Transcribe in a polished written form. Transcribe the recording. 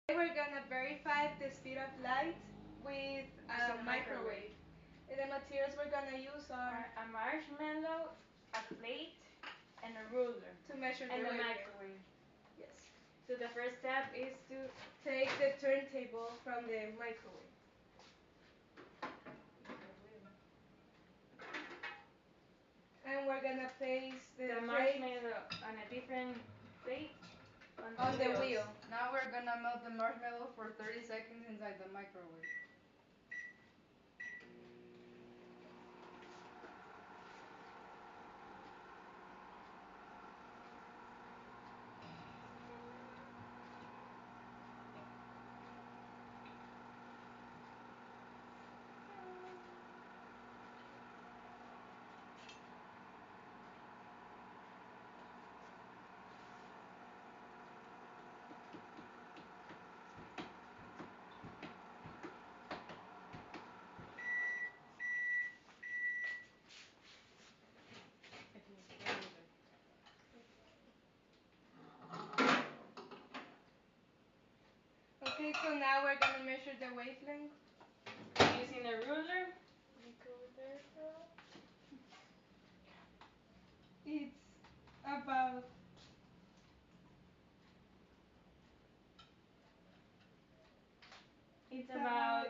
We're gonna verify the speed of light with a microwave. And the materials we're gonna use are A marshmallow, a plate, and a ruler. to measure the And a wavelength. microwave. Yes. So the first step is to Take the turntable from the microwave. And we're gonna place the plate marshmallow on a different plate on the wheel. Now we're gonna melt the marshmallow for 30 seconds inside the microwave. Okay, so now we're gonna measure the wavelength. Using a ruler. It's about It's about